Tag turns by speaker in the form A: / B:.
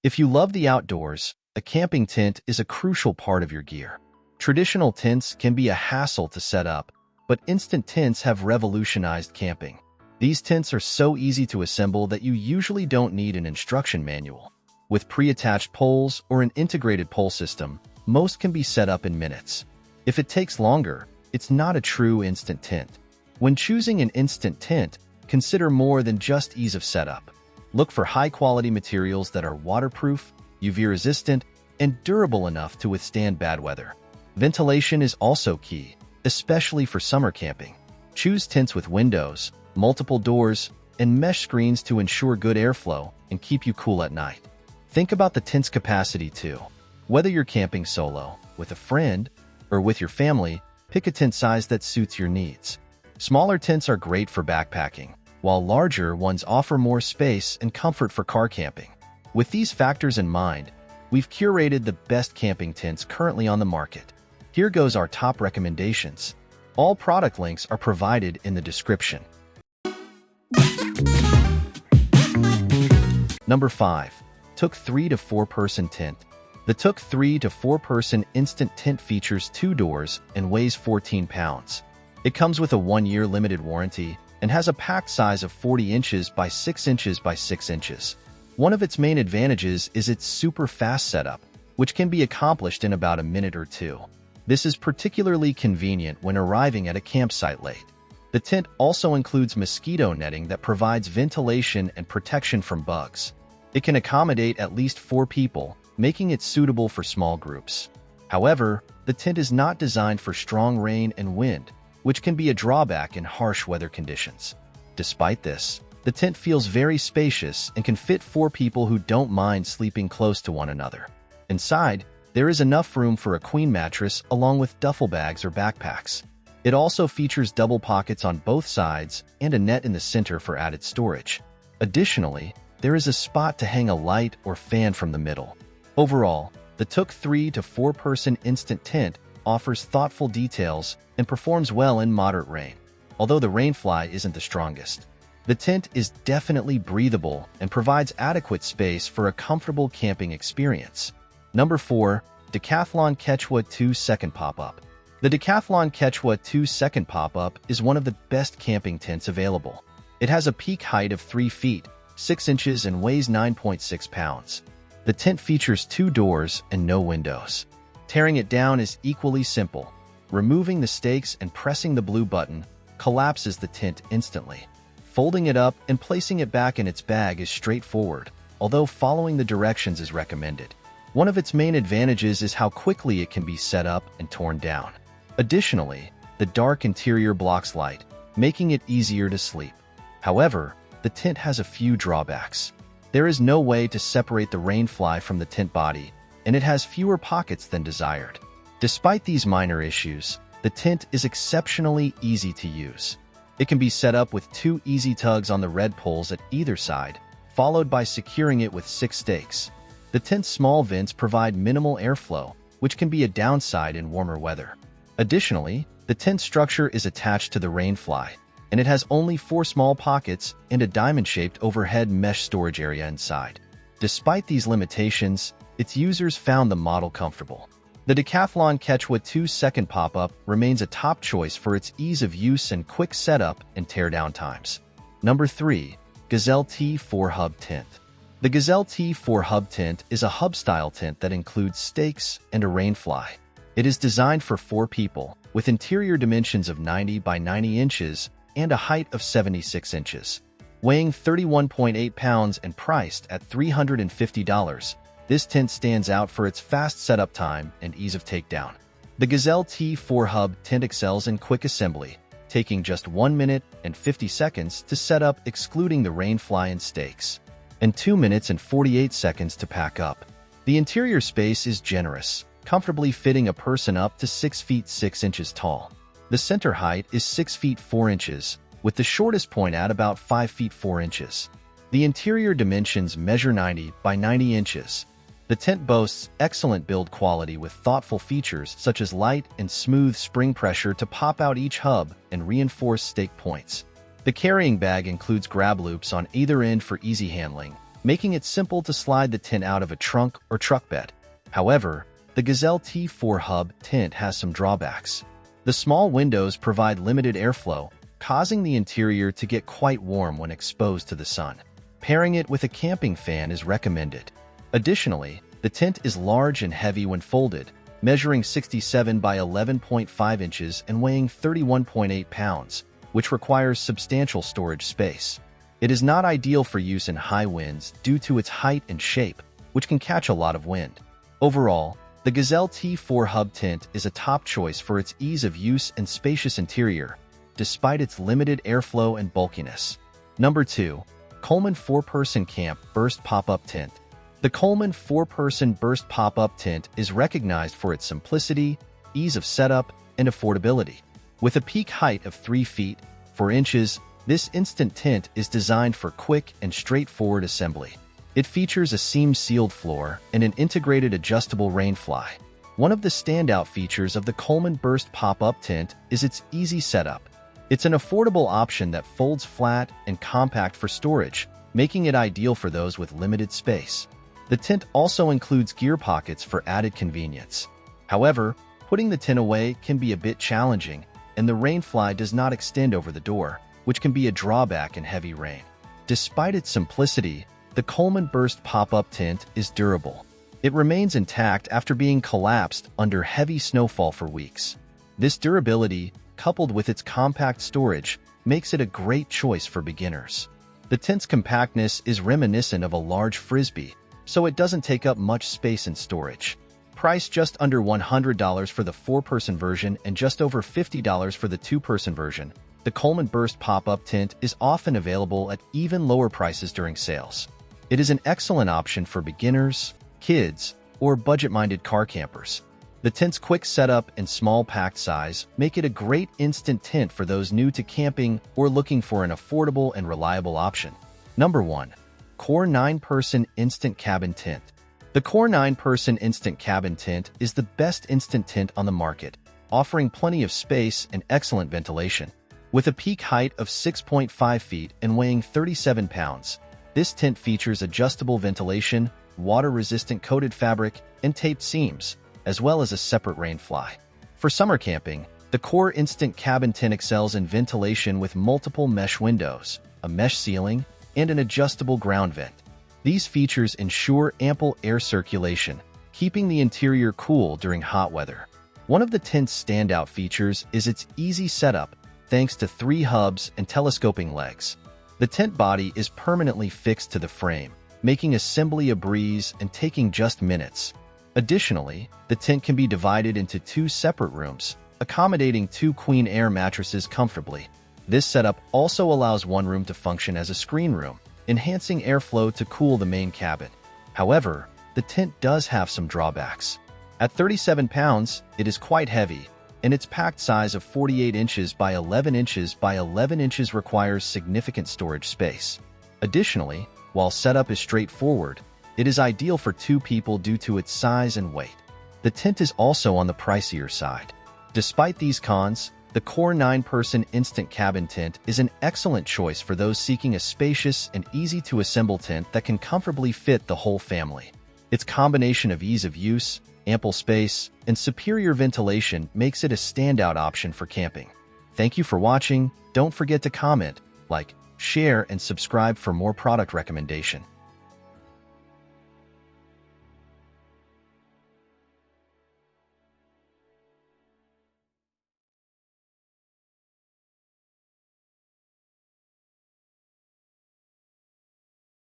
A: If you love the outdoors, a camping tent is a crucial part of your gear. Traditional tents can be a hassle to set up, but instant tents have revolutionized camping. These tents are so easy to assemble that you usually don't need an instruction manual. With pre-attached poles or an integrated pole system, most can be set up in minutes. If it takes longer, it's not a true instant tent. When choosing an instant tent, consider more than just ease of setup. Look for high-quality materials that are waterproof, UV-resistant, and durable enough to withstand bad weather. Ventilation is also key, especially for summer camping. Choose tents with windows, multiple doors, and mesh screens to ensure good airflow and keep you cool at night. Think about the tent's capacity too. Whether you're camping solo, with a friend, or with your family, pick a tent size that suits your needs. Smaller tents are great for backpacking, while larger ones offer more space and comfort for car camping. With these factors in mind, we've curated the best camping tents currently on the market. Here goes our top recommendations. All product links are provided in the description. Number 5. Toogh 3 to 4 Person Tent. The Toogh 3 to 4 Person Instant Tent features 2 doors and weighs 14 pounds. It comes with a 1-year limited warranty and has a packed size of 40 inches by 6 inches by 6 inches. One of its main advantages is its super fast setup, which can be accomplished in about a minute or two. This is particularly convenient when arriving at a campsite late. The tent also includes mosquito netting that provides ventilation and protection from bugs. It can accommodate at least 4 people, making it suitable for small groups. However, the tent is not designed for strong rain and wind, which can be a drawback in harsh weather conditions. Despite this, the tent feels very spacious and can fit 4 people who don't mind sleeping close to one another. Inside, there is enough room for a queen mattress along with duffel bags or backpacks. It also features double pockets on both sides and a net in the center for added storage. Additionally, there is a spot to hang a light or fan from the middle. Overall, the Toogh 3 to 4 Person Instant Tent offers thoughtful details and performs well in moderate rain, although the rainfly isn't the strongest. The tent is definitely breathable and provides adequate space for a comfortable camping experience. Number 4. Decathlon Quechua 2-Second Pop-Up. The Decathlon Quechua 2-Second Pop-Up is one of the best camping tents available. It has a peak height of 3 feet, 6 inches and weighs 9.6 pounds. The tent features 2 doors and no windows. Tearing it down is equally simple. Removing the stakes and pressing the blue button collapses the tent instantly. Folding it up and placing it back in its bag is straightforward, although following the directions is recommended. One of its main advantages is how quickly it can be set up and torn down. Additionally, the dark interior blocks light, making it easier to sleep. However, the tent has a few drawbacks. There is no way to separate the rainfly from the tent body, and it has fewer pockets than desired. Despite these minor issues, the tent is exceptionally easy to use. It can be set up with 2 easy tugs on the red poles at either side, followed by securing it with 6 stakes. The tent's small vents provide minimal airflow, which can be a downside in warmer weather. Additionally, the tent structure is attached to the rainfly, and it has only 4 small pockets and a diamond-shaped overhead mesh storage area inside. Despite these limitations, its users found the model comfortable. The Decathlon Quechua 2-Second Pop-Up remains a top choice for its ease of use and quick setup and teardown times. Number 3. Gazelle T4 Hub Tent. The Gazelle T4 Hub Tent is a hub-style tent that includes stakes and a rainfly. It is designed for 4 people, with interior dimensions of 90 by 90 inches and a height of 76 inches. Weighing 31.8 pounds and priced at $350, this tent stands out for its fast setup time and ease of takedown. The Gazelle T4 Hub Tent excels in quick assembly, taking just 1 minute and 50 seconds to set up excluding the rainfly and stakes, and 2 minutes and 48 seconds to pack up. The interior space is generous, comfortably fitting a person up to 6 feet 6 inches tall. The center height is 6 feet 4 inches, with the shortest point at about 5 feet 4 inches. The interior dimensions measure 90 by 90 inches. The tent boasts excellent build quality with thoughtful features such as light and smooth spring pressure to pop out each hub and reinforce stake points. The carrying bag includes grab loops on either end for easy handling, making it simple to slide the tent out of a trunk or truck bed. However, the Gazelle T4 Hub Tent has some drawbacks. The small windows provide limited airflow, causing the interior to get quite warm when exposed to the sun. Pairing it with a camping fan is recommended. Additionally, the tent is large and heavy when folded, measuring 67 by 11.5 inches and weighing 31.8 pounds, which requires substantial storage space. It is not ideal for use in high winds due to its height and shape, which can catch a lot of wind. Overall, the Gazelle T4 Hub Tent is a top choice for its ease of use and spacious interior, despite its limited airflow and bulkiness. Number 2. Coleman 4-Person Camp Burst Pop-Up Tent. The Coleman 4-Person Burst Pop-Up Tent is recognized for its simplicity, ease of setup, and affordability. With a peak height of 3 feet, 4 inches, this instant tent is designed for quick and straightforward assembly. It features a seam-sealed floor and an integrated adjustable rain fly. One of the standout features of the Coleman Burst Pop-Up Tent is its easy setup. It's an affordable option that folds flat and compact for storage, making it ideal for those with limited space. The tent also includes gear pockets for added convenience. However, putting the tent away can be a bit challenging, and the rain fly does not extend over the door, which can be a drawback in heavy rain. Despite its simplicity, the Coleman Burst Pop-Up Tent is durable. It remains intact after being collapsed under heavy snowfall for weeks. This durability, coupled with its compact storage, makes it a great choice for beginners. The tent's compactness is reminiscent of a large frisbee, so it doesn't take up much space in storage. Priced just under $100 for the 4-person version and just over $50 for the 2-person version, the Coleman Burst Pop-Up Tent is often available at even lower prices during sales. It is an excellent option for beginners, kids, or budget-minded car campers. The tent's quick setup and small packed size make it a great instant tent for those new to camping or looking for an affordable and reliable option. Number 1. Core 9-Person Instant Cabin Tent. The Core 9-Person Instant Cabin Tent is the best instant tent on the market, offering plenty of space and excellent ventilation. With a peak height of 6.5 feet and weighing 37 pounds, this tent features adjustable ventilation, water-resistant coated fabric, and taped seams, as well as a separate rain fly. For summer camping, the Core Instant Cabin Tent excels in ventilation with multiple mesh windows, a mesh ceiling, and an adjustable ground vent. These features ensure ample air circulation, keeping the interior cool during hot weather. One of the tent's standout features is its easy setup, thanks to 3 hubs and telescoping legs. The tent body is permanently fixed to the frame, making assembly a breeze and taking just minutes. Additionally, the tent can be divided into 2 separate rooms, accommodating 2 queen air mattresses comfortably. This setup also allows one room to function as a screen room, enhancing airflow to cool the main cabin. However, the tent does have some drawbacks. At 37 pounds, it is quite heavy, and its packed size of 48 inches by 11 inches by 11 inches requires significant storage space. Additionally, while setup is straightforward, it is ideal for 2 people due to its size and weight. The tent is also on the pricier side. Despite these cons, the Core 9-Person Instant Cabin Tent is an excellent choice for those seeking a spacious and easy-to-assemble tent that can comfortably fit the whole family. Its combination of ease of use, ample space, and superior ventilation makes it a standout option for camping. Thank you for watching. Don't forget to comment, like, share, and subscribe for more product recommendation.